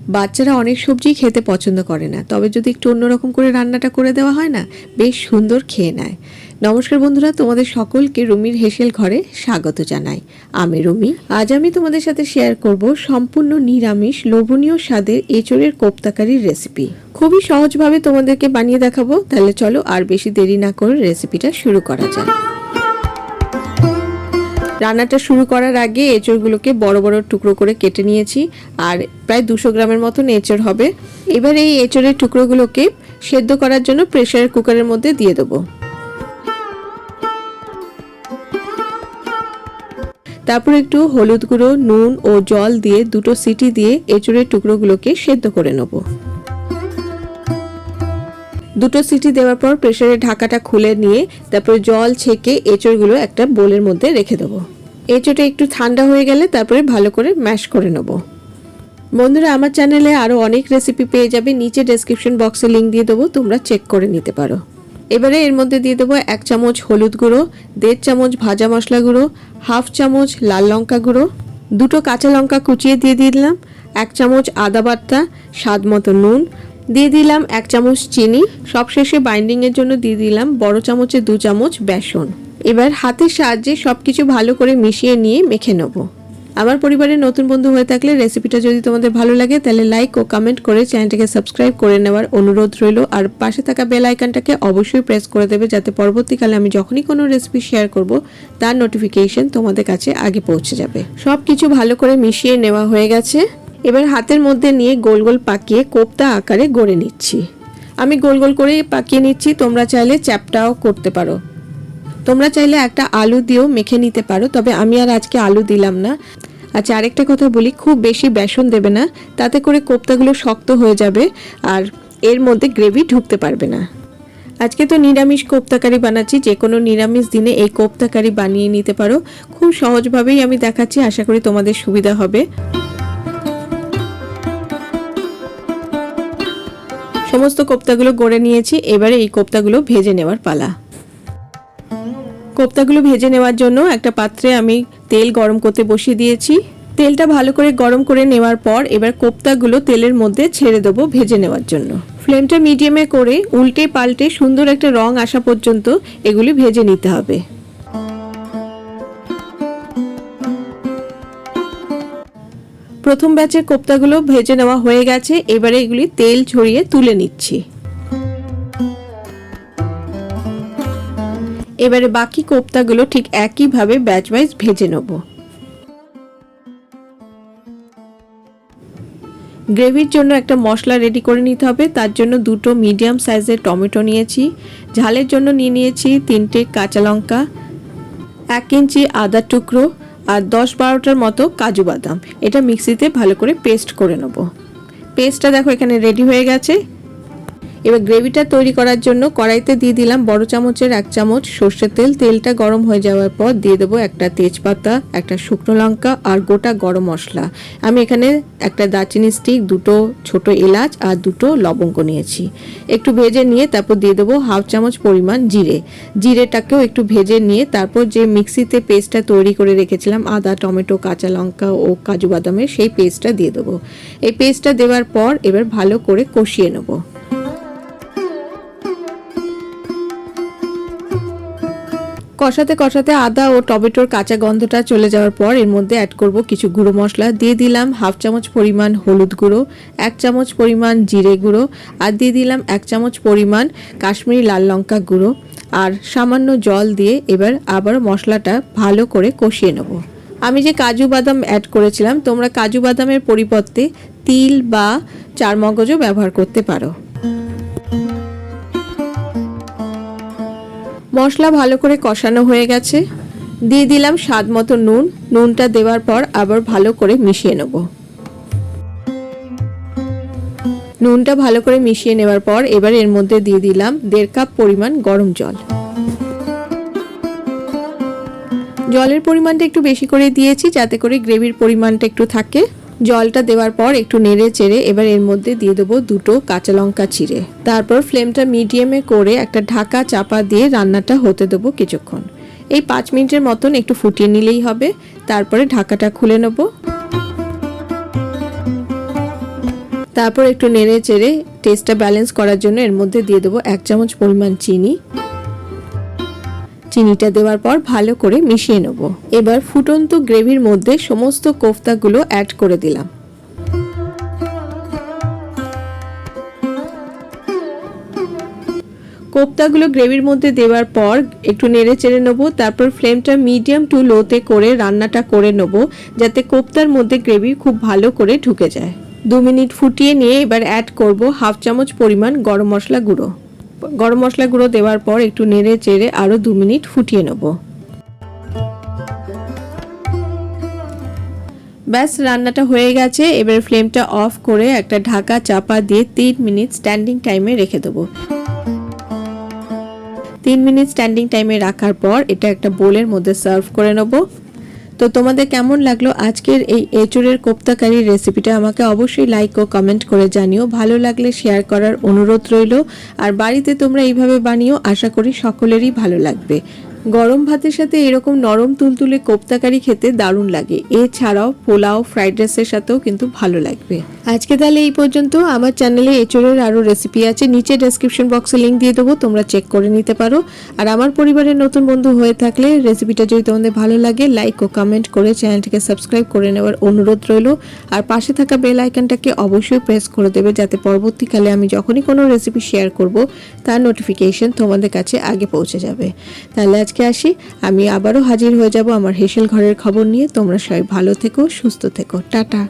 বাচ্চারা অনেক সবজি খেতে পছন্দ করে না, তবে যদি একটু অন্যরকম করে রান্নাটা করে দেওয়া হয় না, বেশ সুন্দর খেয়ে নেয়। নমস্কার বন্ধুরা, তোমাদের সকলকে রুমির হেসেল ঘরে স্বাগত জানাই। আমি রুমি। আজ আমি তোমাদের সাথে শেয়ার করব সম্পূর্ণ নিরামিষ লোভনীয় স্বাদের এঁচোড়ের কোপ্তাকারির রেসিপি। খুবই সহজভাবে তোমাদেরকে বানিয়ে দেখাবো। তাহলে চলো আর বেশি দেরি না করে রেসিপিটা শুরু করা যাক। রান্নাটা শুরু করার আগে এঁচড়গুলোকে বড় বড় টুকরো করে কেটে নিয়েছি, আর প্রায় 200 গ্রামের মতন এঁচড় হবে। এবার এই এঁচড়ের টুকরোগুলোকে সেদ্ধ করার জন্য প্রেসার কুকারের মধ্যে দিয়ে দেবো। তারপর একটু হলুদ গুঁড়ো, নুন ও জল দিয়ে 2টো সিটি দিয়ে এঁচড়ের টুকরোগুলোকে সেদ্ধ করে নেব। 2টো সিটি দেওয়ার পর প্রেসারের ঢাকাটা খুলে নিয়ে তারপর জল ছেঁকে এঁচড়গুলো একটা বোলের মধ্যে রেখে দেবো। এঁচড়টা একটু ঠান্ডা হয়ে গেলে তারপরে ভালো করে ম্যাশ করে নেব। বন্ধুরা, আমার চ্যানেলে আরও অনেক রেসিপি পেয়ে যাবে, নিচে ডেসক্রিপশন বক্সে লিঙ্ক দিয়ে দেবো, তোমরা চেক করে নিতে পারো। এবারে এর মধ্যে দিয়ে দেবো 1 চামচ হলুদ গুঁড়ো, 1.5 চামচ ভাজা মশলা গুঁড়ো, 1/2 চামচ লাল লঙ্কা গুঁড়ো, 2টো কাঁচা লঙ্কা কুচিয়ে দিয়ে দিলাম, 1 চামচ আদা বাটা, স্বাদ মতো নুন, দিয়ে দিলাম 1 চামচ চিনি, সবশেষে বাইন্ডিংয়ের জন্য দিয়ে দিলাম বড় চামচে 2 চামচ বেসন। এবার হাতের সাহায্যে সবকিছু ভালো করে মিশিয়ে নিয়ে মেখে নেব। আমার পরিবারের নতুন বন্ধু হয়ে থাকলে রেসিপিটা যদি তোমাদের ভালো লাগে তাহলে লাইক ও কমেন্ট করে চ্যানেলটাকে সাবস্ক্রাইব করে নেওয়ার অনুরোধ রইল। আর পাশে থাকা বেল আইকনটাকে অবশ্যই প্রেস করে দেবে, যাতে পরবর্তীকালে আমি যখনই কোনো রেসিপি শেয়ার করব তার নোটিফিকেশন তোমাদের কাছে আগে পৌঁছে যাবে। সব কিছু ভালো করে মিশিয়ে নেওয়া হয়ে গেছে। এবার হাতের মধ্যে নিয়ে গোল গোল পাকিয়ে কোপ্তা আকারে গড়ে নিচ্ছি। আমি গোল গোল করে পাকিয়ে নিচ্ছি, তোমরা চাইলে চ্যাপটাও করতে পারো। তোমরা চাইলে একটা আলু দিয়েও মেখে নিতে পারো, তবে আমি আর আজকে আলু দিলাম না। আচ্ছা, আরেকটা কথা বলি, খুব বেশি বেসন দেবে না, তাতে করে কোপ্তাগুলো শক্ত হয়ে যাবে আর এর মধ্যে গ্রেভি ঢুকতে পারবে না। আজকে তো নিরামিষ কোপ্তাকারি বানাচ্ছি, যে কোনো নিরামিষ দিনে এই কোপ্তাকারি বানিয়ে নিতে পারো। খুব সহজভাবেই আমি দেখাচ্ছি, আশা করি তোমাদের সুবিধা হবে। সমস্ত কোপ্তাগুলো গড়ে নিয়েছি, এবারে এই কোপ্তাগুলো ভেজে নেওয়ার পালা। কোপ্তাগুলো ভেজে নেওয়ার জন্য একটা পাত্রে আমি তেল গরম করতে বসিয়ে দিয়েছি। তেলটা ভালো করে গরম করে নেওয়ার পর এবার কোপ্তাগুলো তেলের মধ্যে ছেড়ে দেবো ভেজে নেওয়ার জন্য। ফ্লেমটা মিডিয়ামে করে উল্টে পাল্টে সুন্দর একটা রং আসা পর্যন্ত এগুলি ভেজে নিতে হবে। প্রথম ব্যাচের কোপ্তাগুলো ভেজে নেওয়া হয়ে গেছে, এবারে এগুলি তেল ঝরিয়ে তুলে নিচ্ছি। এবারে বাকি কোপ্তাগুলো ঠিক একইভাবে ব্যাচ ওয়াইজ ভেজে নেব। গ্রেভির জন্য একটা মশলা রেডি করে নিতে হবে। তার জন্য 2টো মিডিয়াম সাইজের টমেটো নিয়েছি, ঝালের জন্য নিয়ে নিয়েছি 3টে কাঁচা লঙ্কা, 1 ইঞ্চি আদা টুকরো আর 10-12টার মতো কাজু বাদাম। এটা মিক্সিতে ভালো করে পেস্ট করে নেব। পেস্টটা দেখো এখানে রেডি হয়ে গেছে। এবার গ্রেভিটা তৈরি করার জন্য কড়াইতে দিয়ে দিলাম বড় চামচের 1 চামচ সর্ষের তেল। তেলটা গরম হয়ে যাওয়ার পর দিয়ে দেবো একটা তেজপাতা, একটা শুকনো লঙ্কা আর গোটা গরম মশলা। আমি এখানে একটা দারচিনি স্টিক, 2টো ছোট এলাচ আর 2টো লবঙ্গ নিয়েছি। একটু ভেজে নিয়ে তারপর দিয়ে দেবো 1/2 চামচ পরিমাণ জিরে। জিরেটাকেও একটু ভেজে নিয়ে তারপর যে মিক্সিতে পেস্টটা তৈরি করে রেখেছিলাম আদা, টমেটো, কাঁচা লঙ্কা ও কাজু বাদামের, সেই পেস্টটা দিয়ে দেবো। এই পেস্টটা দেওয়ার পর এবার ভালো করে কষিয়ে নেব। কষাতে কষাতে আদা ও টমেটোর কাঁচা গন্ধটা চলে যাওয়ার পর এর মধ্যে অ্যাড করব কিছু গুঁড়ো মশলা। দিয়ে দিলাম 1/2 চামচ পরিমাণ হলুদ গুঁড়ো, 1 চামচ পরিমাণ জিরে গুঁড়ো আর দিয়ে দিলাম 1 চামচ পরিমাণ কাশ্মীরি লাল লঙ্কা গুঁড়ো আর সামান্য জল দিয়ে এবার আবার মশলাটা ভালো করে কষিয়ে নেব। আমি যে কাজু বাদাম অ্যাড করেছিলাম, তোমরা কাজু বাদামের পরিবর্তে তিল বা চারমগজও ব্যবহার করতে পারো। মশলা ভালো করে কষানো হয়ে গেছে, দিয়ে দিলাম স্বাদ মতো নুন। নুনটা দেওয়ার পর আবার ভালো করে মিশিয়ে নেব। নুনটা ভালো করে মিশিয়ে নেওয়ার পর এবার এর মধ্যে দিয়ে দিলাম 1.5 কাপ পরিমাণ গরম জল। জলের পরিমাণটা একটু বেশি করে দিয়েছি যাতে করে গ্রেভির পরিমাণটা একটু থাকে। জলটা দেওয়ার পর একটু নেড়ে চেড়ে এবার এর মধ্যে দিয়ে দেবো 2টো কাঁচা লঙ্কা চিড়ে। তারপর ফ্লেমটা মিডিয়ামে করে একটা ঢাকা চাপা দিয়ে রান্নাটা হতে দেবো কিছুক্ষণ। এই 5 মিনিটের মতন একটু ফুটিয়ে নিলেই হবে। তারপরে ঢাকাটা খুলে নেব। তারপর একটু নেড়ে চেড়ে টেস্টটা ব্যালেন্স করার জন্য এর মধ্যে দিয়ে দেবো 1 চামচ পরিমাণ চিনি। চিনিটা দেওয়ার পর ভালো করে মিশিয়ে নেব। এবার ফুটন্ত গ্রেভির মধ্যে সমস্ত কোফতাগুলো অ্যাড করে দিলাম। কোফতাগুলো গ্রেভির মধ্যে দেওয়ার পর একটু নেড়ে চেড়ে নেবো। তারপর ফ্লেমটা মিডিয়াম টু লোতে করে রান্নাটা করে নেব, যাতে কোফতার মধ্যে গ্রেভি খুব ভালো করে ঢুকে যায়। 2 মিনিট ফুটিয়ে নিয়ে এবার অ্যাড করব 1/2 চামচ পরিমাণ গরম মশলা গুঁড়ো। গরম মশলা গুঁড়ো দেওয়ার পর একটু নেড়ে চেড়ে আরও 2 মিনিট ফুটিয়ে নেব। ব্যাস, রান্নাটা হয়ে গেছে। এবার ফ্লেমটা অফ করে একটা ঢাকা চাপা দিয়ে 3 মিনিট স্ট্যান্ডিং টাইমে রেখে দেবো। 3 মিনিট স্ট্যান্ডিং টাইমে রাখার পর এটা একটা বোলের মধ্যে সার্ভ করে নেব। তো তোমাদের কেমন লাগলো আজকের এই এঁচোড়ের কোফতা কারির রেসিপিটা আমাকে অবশ্যই লাইক ও কমেন্ট করে জানিও। ভালো লাগলে শেয়ার করার অনুরোধ রইল। আর বাড়িতে তোমরা এইভাবে বানিও, আশা করি সকলেরই ভালো লাগবে। গরম ভাতের সাথে এরকম নরম তুলতুলে কোফতা কারি খেতে দারুণ লাগে। এছাড়াও পোলাও, ফ্রাইড রাইসের সাথেও কিন্তু ভালো লাগবে। আজকে তাহলে এই পর্যন্ত। আমার চ্যানেলে এঁচোড়ের আরও রেসিপি আছে, নিচে ডেসক্রিপশন বক্সে লিঙ্ক দিয়ে দেবো, তোমরা চেক করে নিতে পারো। আর আমার পরিবারের নতুন বন্ধু হয়ে থাকলে রেসিপিটা যদি তোমাদের ভালো লাগে লাইক ও কমেন্ট করে চ্যানেলটিকে সাবস্ক্রাইব করে নেওয়ার অনুরোধ রইল। আর পাশে থাকা বেল আইকনটাকে অবশ্যই প্রেস করে দেবে, যাতে পরবর্তীকালে আমি যখনই কোনো রেসিপি শেয়ার করব তার নোটিফিকেশন তোমাদের কাছে আগে পৌঁছে যাবে। তাহলে আজকে আসি, আমি আবারও হাজির হয়ে যাব আমার হেসেল ঘরের খবর নিয়ে। তোমরা সবাই ভালো থেকো, সুস্থ থেকো, টাটা।